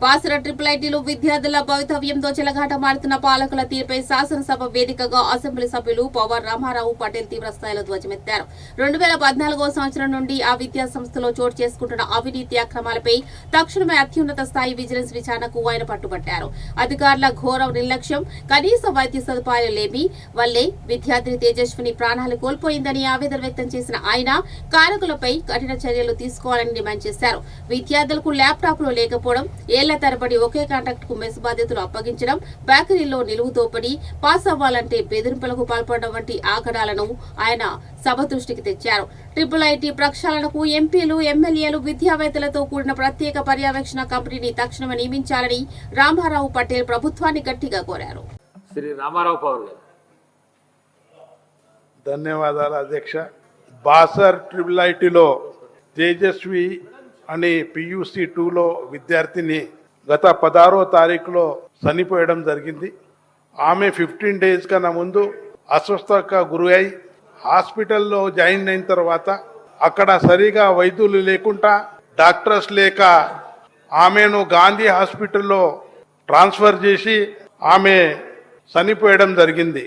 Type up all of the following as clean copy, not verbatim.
Basara triple ఐటీలో విద్యార్థుల భవితవ్యంతో చెలగాటమాడుతున్న పాలకుల తీరుపై శాసనసభ వేదికగా అసెంబ్లీ సభ్యులు పవర్ రామారావు పటేల్ తీవ్రస్థాయిలో ధ్వజమెత్తారు. 2014వ సంవత్సరం నుండి ఆ విద్యా సంస్థలో చోటు చేసుకుంటున్న అవినీతి అక్రమాలపై తక్షణమే అత్యున్నత స్థాయి విజిలెన్స్ విచారణకు ఆయన పట్టుబట్టారు. అధికారుల ఘోర నిర్లక్ష్యం, కనీస వైద్య సదుపాయాలు లేమి వల్లే విద్యార్థిని తేజస్విని ప్రాణాలు కోల్పోయిందని ఆవేదన వ్యక్తం చేసిన ఆయన కారకులపై కఠిన చర్యలు తీసుకోవాలని డిమాండ్ చేశారు. విద్యార్థులకు ల్యాప్టాప్లు లేకపోవడం, ఏళ్ల తరబడి ఒకే కాంట్రాక్ట్ కు మెస్ బాధ్యతలు అప్పగించడం, బేకరీలో నిలువు దోపిడీ, పాస్ అవ్వాలంటే బెదిరింపులకు పాల్పడడం వంటి ఆగడాలను ఆయన సభ దృష్టికి తెచ్చారు. ట్రిపుల్ ఐటీ ప్రక్షాళనకు ఎంపీలు, ఎమ్మెల్యేలు, విద్యావేత్తలతో కూడిన ప్రత్యేక పర్యవేక్షణ కమిటీని తక్షణమే నియమించాలని రామారావు పటేల్ ప్రభుత్వాన్ని గట్టిగా కోరారు. శ్రీ రామారావు పవర్. ధన్యవాదాలు అధ్యక్ష. బాసర్ ట్రిపుల్ ఐటీలో తేజస్వి అని PUC 2లో విద్యార్థిని గత 16వ తారీఖులో చనిపోయడం జరిగింది. ఆమె 15 డేస్ కన్నా ముందు అస్వస్థకు గురి అయి హాస్పిటల్లో జాయిన్ అయిన తర్వాత అక్కడ సరిగా వైద్యులు లేకుండా, డాక్టర్స్ లేక ఆమెను గాంధీ హాస్పిటల్లో ట్రాన్స్ఫర్ చేసి ఆమె చనిపోయడం జరిగింది.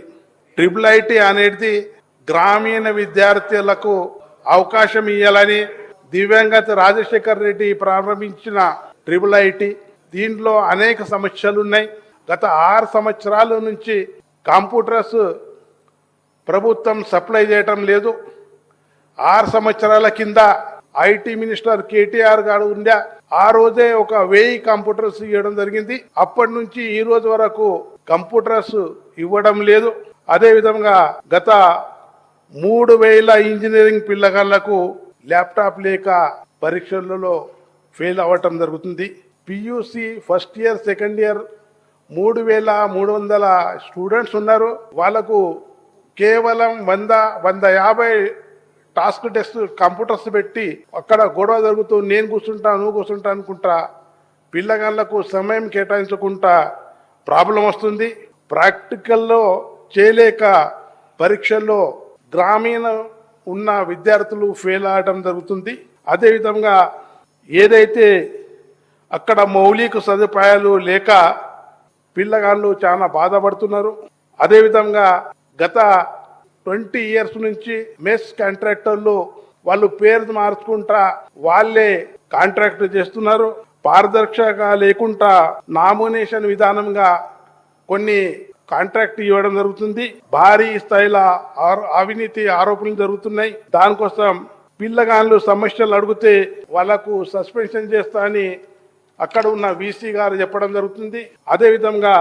ట్రిపుల్ ఐటీ అనేది గ్రామీణ విద్యార్థులకు అవకాశం ఇవ్వాలని దివ్యాంగత రాజశేఖర్ రెడ్డి ప్రారంభించిన ట్రిపుల్ ఐటీ దీంట్లో అనేక సమస్యలు ఉన్నాయి. గత 6 సంవత్సరాల నుంచి కంప్యూటర్స్ ప్రభుత్వం సప్లై చేయటం లేదు. 6 సంవత్సరాల కింద IT మినిస్టర్ KTR గారు ఉండే ఆ రోజే ఒక 1000 కంప్యూటర్స్ ఇవ్వడం జరిగింది. అప్పటి నుంచి ఈ రోజు వరకు కంప్యూటర్స్ ఇవ్వడం లేదు. అదే విధంగా గత 3000 ఇంజనీరింగ్ పిల్లగాళ్లకు ల్యాప్టాప్ లేక పరీక్షలలో ఫెయిల్ అవ్వటం జరుగుతుంది. PUC first year, second year 3300 students ఉన్నారు. వాళ్ళకు కేవలం 100-150 టాస్క్ టెస్ట్ కంప్యూటర్స్ పెట్టి అక్కడ గొడవ జరుగుతూ నేను కూర్చుంటా, నువ్వు కూర్చుంటా అనుకుంటా పిల్లగాళ్లకు సమయం కేటాయించకుండా ప్రాబ్లం వస్తుంది. ప్రాక్టికల్లో చేయలేక పరీక్షల్లో గ్రామీణ ఉన్న విద్యార్థులు ఫెయిల్ అవడం జరుగుతుంది. అదేవిధంగా ఏదైతే అక్కడ మౌలిక సదుపాయాలు లేక పిల్లగాళ్ళు చాలా బాధపడుతున్నారు. అదేవిధంగా గత 20 ఇయర్స్ నుంచి మెస్ కాంట్రాక్టర్లు వాళ్ళు పేరు మార్చుకుంటా వాళ్ళే కాంట్రాక్ట్ చేస్తున్నారు. పారదర్శక లేకుండా నామినేషన్ విధానంగా కొన్ని కాంట్రాక్ట్ ఇవ్వడం జరుగుతుంది. భారీ స్థాయిలో అవినీతి ఆరోపణలు జరుగుతున్నాయి. దానికోసం పిల్లగాళ్ళు సమస్యలు అడిగితే వాళ్లకు సస్పెన్షన్ చేస్తా అని అక్కడ ఉన్న VC గారు చెప్పడం జరుగుతుంది. అదేవిధంగా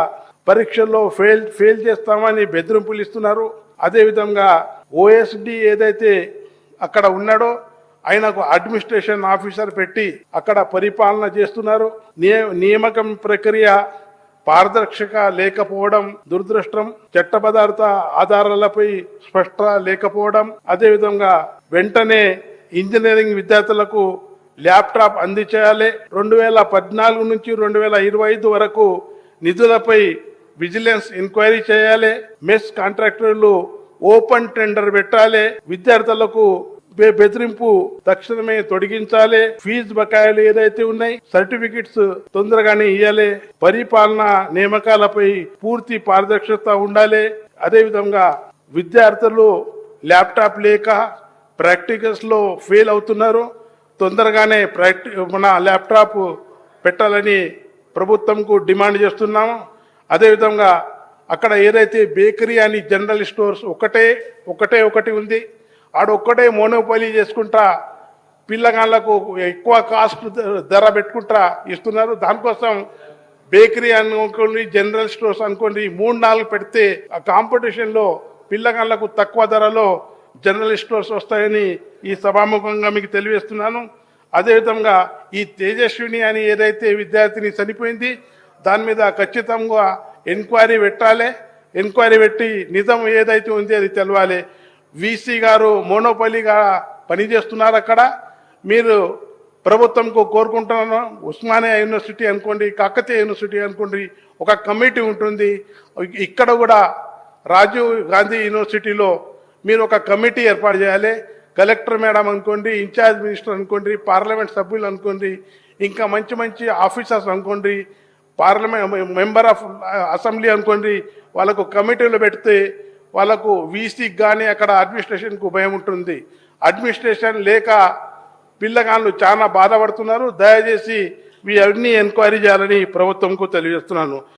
పరీక్షల్లో ఫెయిల్ చేస్తామని బెదిరింపులు ఇస్తున్నారు. అదేవిధంగా OSD ఏదైతే అక్కడ ఉన్నాడో ఆయనకు అడ్మినిస్ట్రేషన్ ఆఫీసర్ పెట్టి అక్కడ పరిపాలన చేస్తున్నారు. నియామకం ప్రక్రియ పారదర్శక లేకపోవడం దురదృష్టం. చట్టబద్ధత ఆధారాలపై స్పష్ట లేకపోవడం. అదేవిధంగా వెంటనే ఇంజనీరింగ్ విద్యార్థులకు ల్యాప్టాప్ అందించాలి. 2014 నుంచి 2025 వరకు నిధులపై విజిలెన్స్ ఎంక్వైరీ చేయాలి. మెస్ కాంట్రాక్టర్లు ఓపెన్ టెండర్ పెట్టాలి. విద్యార్థులకు బెదిరింపు తక్షణమే తొలగించాలి. ఫీజు బకాయిలు ఏదైతే ఉన్నాయి సర్టిఫికెట్స్ తొందరగానే ఇవ్వాలి. పరిపాలన నియామకాలపై పూర్తి పారదర్శకత ఉండాలి. అదేవిధంగా విద్యార్థులు ల్యాప్టాప్ లేక ప్రాక్టికల్స్ లో ఫెయిల్ అవుతున్నారు. తొందరగానే మన ల్యాప్టాప్ పెట్టాలని ప్రభుత్వంకు డిమాండ్ చేస్తున్నాము. అదేవిధంగా అక్కడ ఏదైతే బేకరీ అని జనరల్ స్టోర్స్ ఒకటి ఉంది. ఆడొక్కటే మోనోపాలీ చేసుకుంటా పిల్లగాళ్లకు ఎక్కువ కాస్ట్ ధర పెట్టుకుంటా ఇస్తున్నారు. దానికోసం బేకరీ అనుకోండి, జనరల్ స్టోర్స్ అనుకోండి 3-4 పెడితే ఆ కాంపిటీషన్ లో పిల్లగాళ్లకు తక్కువ ధరలో జనరల్ స్టోర్స్ వస్తాయని ఈ సభాముఖంగా మీకు తెలియజేస్తున్నాను. అదేవిధంగా ఈ తేజస్విని అని ఏదైతే విద్యార్థిని చనిపోయింది దాని మీద ఖచ్చితంగా ఎంక్వైరీ పెట్టాలి. ఎంక్వైరీ పెట్టి నిజం ఏదైతే ఉంది అది తెలవాలి. VC గారు మోనోపాలీగా పనిచేస్తున్నారు. అక్కడ మీరు ప్రభుత్వంకు కోరుకుంటున్నాను. ఉస్మానియా యూనివర్సిటీ అనుకోండి, కాకతీయ యూనివర్సిటీ అనుకోండి, ఒక కమిటీ ఉంటుంది. ఇక్కడ కూడా రాజీవ్ గాంధీ యూనివర్సిటీలో మీరు ఒక కమిటీ ఏర్పాటు చేయాలి. కలెక్టర్ మేడం అనుకోండి, ఇన్ఛార్జ్ మినిస్టర్ అనుకోండి, పార్లమెంట్ సభ్యులు అనుకోండి, ఇంకా మంచి మంచి ఆఫీసర్స్ అనుకోండి, పార్లమెంట్ మెంబర్ ఆఫ్ అసెంబ్లీ అనుకోండి, వాళ్ళకు కమిటీలు పెడితే వాళ్ళకు వీసీకి కానీ అక్కడ అడ్మినిస్ట్రేషన్కు భయం ఉంటుంది. అడ్మినిస్ట్రేషన్ లేక పిల్లగాళ్ళు చాలా బాధపడుతున్నారు. దయచేసి ఇవన్నీ ఎంక్వైరీ చేయాలని ప్రభుత్వంకు తెలియజేస్తున్నాను.